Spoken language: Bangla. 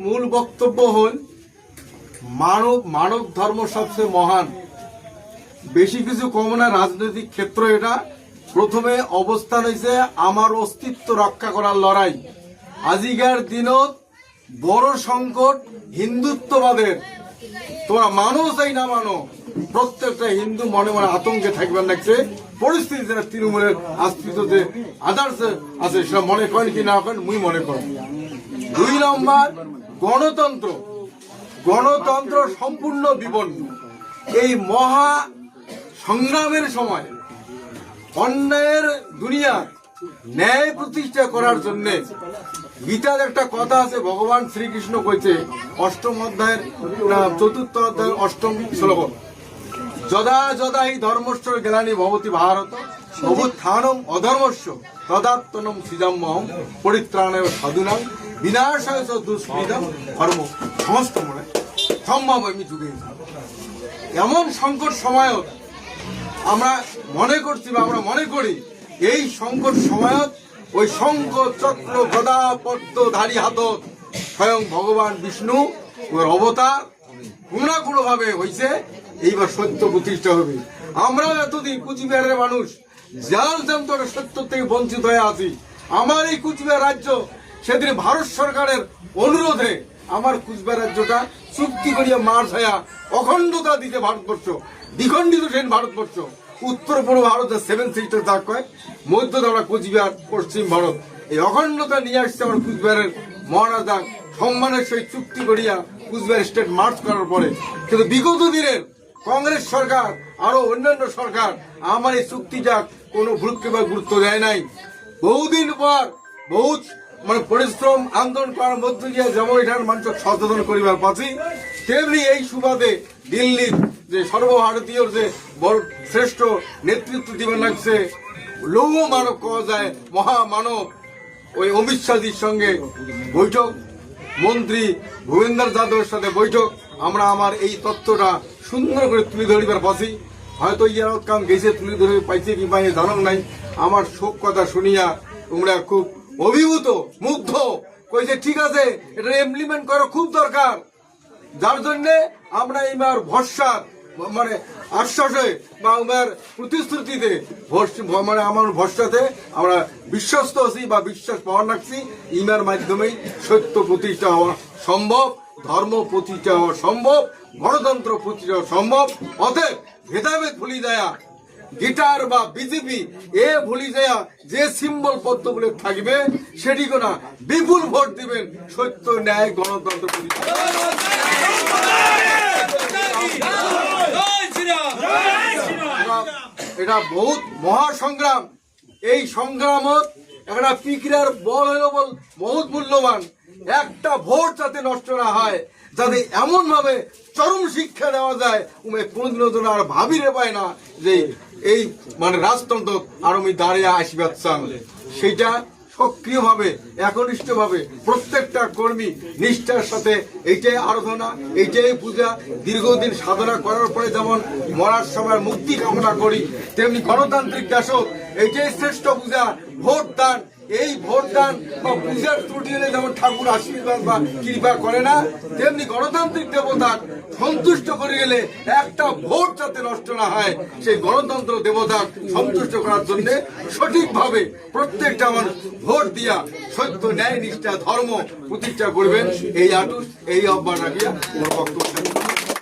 মূল বক্তব্য হল মানব ধর্ম সবচেয়ে মহান। বেশি কিছু কম না। রাজনৈতিক ক্ষেত্র এটা প্রথমে অবস্থান হয়েছে আমার অস্তিত্ব রক্ষা করার লড়াই। আজিকার দিনত বড় সংকট হিন্দুত্ববাদের। তোমরা মানো চাই না মানো, প্রত্যেকটা হিন্দু মনে মনে আতঙ্কে থাকবেন লাগছে। পরিস্থিতি যারা তৃণমূলের আশ্রিত যে আদার্স আছে সেটা মনে করেন কি না করেন, মুই মনে করেন। 2 নম্বর, গণতন্ত্র। গণতন্ত্র সম্পূর্ণ বিপন্ন। এই মহা সংগ্রামের সময় অন্যায়ের দুনিয়া ন্যায় প্রতিষ্ঠা করার জন্য গীতার একটা কথা আছে, ভগবান শ্রীকৃষ্ণ কইছে 8ম অধ্যায়ের 4th অধ্যায়ের 8ম শ্লোক, যদা যদা হি ধর্মস্ব জ্ঞানী ভবতি ভারত অভুত্থানম অধর্মস্য তদাত্তনম সৃজাম্যহম পরিত্রাণায় সাধুনাং বিনাশায় চ দুষ্কৃতম ধর্ম সমস্ত মনে সম্ভব আমি যুগে। এমন সংকট সময়ত আমরা মনে করছি বা আমরা মনে করি এই সংকট সময়ত ওই শঙ্খ চক্র গদা পদ্মধারী হাতত স্বয়ং ভগবান বিষ্ণু ওর অবতার কোনো না কোনো ভাবে হয়েছে। এইবার সত্য প্রতিষ্ঠা হবে। আমরা এতদিন কুচবিহারের মানুষ যার যন্ত্র সত্য থেকে বঞ্চিত হয়ে আছি। আমার এই কুচবিহার রাজ্য সেদিন ভারত সরকারের অনুরোধে আমার কুচবিহার রাজ্যটা চুক্তি করিয়া মার্চ হইয়া অখণ্ডতা দিতে ভারতবর্ষ, দ্বিখণ্ডিত সেন ভারতবর্ষ। উত্তর পূর্ব ভারতের 7 সিস্টার যা কয়, মধ্য আমরা কুচবিহার, পশ্চিম ভারত। এই অখণ্ডতা নিয়ে আসছে আমার কুচবিহারের মহারাজা সম্মানের সহিত চুক্তি করিয়া কুচবিহার স্টেট মার্চ করার পরে। কিন্তু বিগত দিনের কংগ্রেস সরকার আরো অন্যান্য সরকার আমার এই চুক্তিটা কোনো ভ্রুক্ষেপ গুরুত্ব দেয় নাই। বহুদিন পর বহুত পরিশ্রম আন্দোলন করার মধ্য দিয়ে যেমন এটার মানুষ সচেতন করিবার পাচ্ছি, তেমনি এই সুবাদে দিল্লির যে সর্বভারতীয় যে বড় শ্রেষ্ঠ নেতৃত্ব দিবেন লাগছে লৌহ মানব কওয়া যায়, মহামানব ওই অমিত শাহজির সঙ্গে বৈঠক, মন্ত্রী ভূপেন্দর যাদবের সাথে বৈঠক। আমরা আমার এই তথ্যটা সুন্দর করে তুলে ধরিবার পাচ্ছি। হয়তো ইয়ার কাম গেছে তুলে ধরে পাইছে কিংবা জানান নাই। আমার শোক কথা শুনিয়া তোমরা খুব অভিভূত, মুগ্ধ কইছে ঠিক আছে, এটা ইমপ্লিমেন্ট করা খুব দরকার। যার জন্য আমরা এইবার ভরসা আশ্বাসে বা আমার প্রতিশ্রুতিতে আমার ভরসাতে আমরা বিশ্বস্ত আছি বা বিশ্বাস পাওয়া রাখছি। ইমার মাধ্যমেই সত্য প্রতিষ্ঠা হওয়া সম্ভব, ধর্ম প্রতিষ্ঠা হওয়া সম্ভব, গণতন্ত্র প্রতিষ্ঠা হওয়া সম্ভব। অতএব ভেদাভেদ ভুলি যায়, গিটার বা বিজেপি এ ভুলি যায়, যে সিম্বল পদ্মগুলো থাকবে সেটি কোনা বিপুল ভোট দিবেন সত্য ন্যায় গণতন্ত্র প্রতিষ্ঠা। এটা বহুত মহাসংগ্রাম। এই সংগ্রামত একটা পিকরার বল হইল বল বহুত মূল্যবান। একটা ভোট যাতে নষ্ট না হয়, যাতে এমন ভাবে চরম শিক্ষা দেওয়া যায় কোনদিনও আর ভাবিরে পায় না যে এই রাজতন্ত্র আর আমি দাঁড়িয়ে আসিবার চান। সেটা সক্রিয়ভাবে একনিষ্ঠভাবে প্রত্যেকটা কর্মী নিষ্ঠার সাথে এইটাই আরাধনা, এইটাই পূজা। দীর্ঘদিন সাধনা করার পরে যেমন মরার সময় মুক্তি কামনা করি, তেমনি গণতান্ত্রিক দেশও এইটাই শ্রেষ্ঠ পূজা, ভোট দান। এই ভোট দান বা পূজার ত্রুটি এলে যেমন ঠাকুর আশীর্বাদ বা কৃপা করে না, তেমনি গণতান্ত্রিক দেবতা সন্তুষ্ট করে গেলে একটা ভোট যাতে নষ্ট না হয়, সেই গণতন্ত্র দেবতা সন্তুষ্ট করার জন্য সঠিকভাবে প্রত্যেকটা মানুষ ভোট দিয়া সত্য ন্যায় নিষ্ঠা ধর্ম প্রতিষ্ঠা করবেন। এই আটুস এই আহ্বান রাখিয়া বক্তব্য।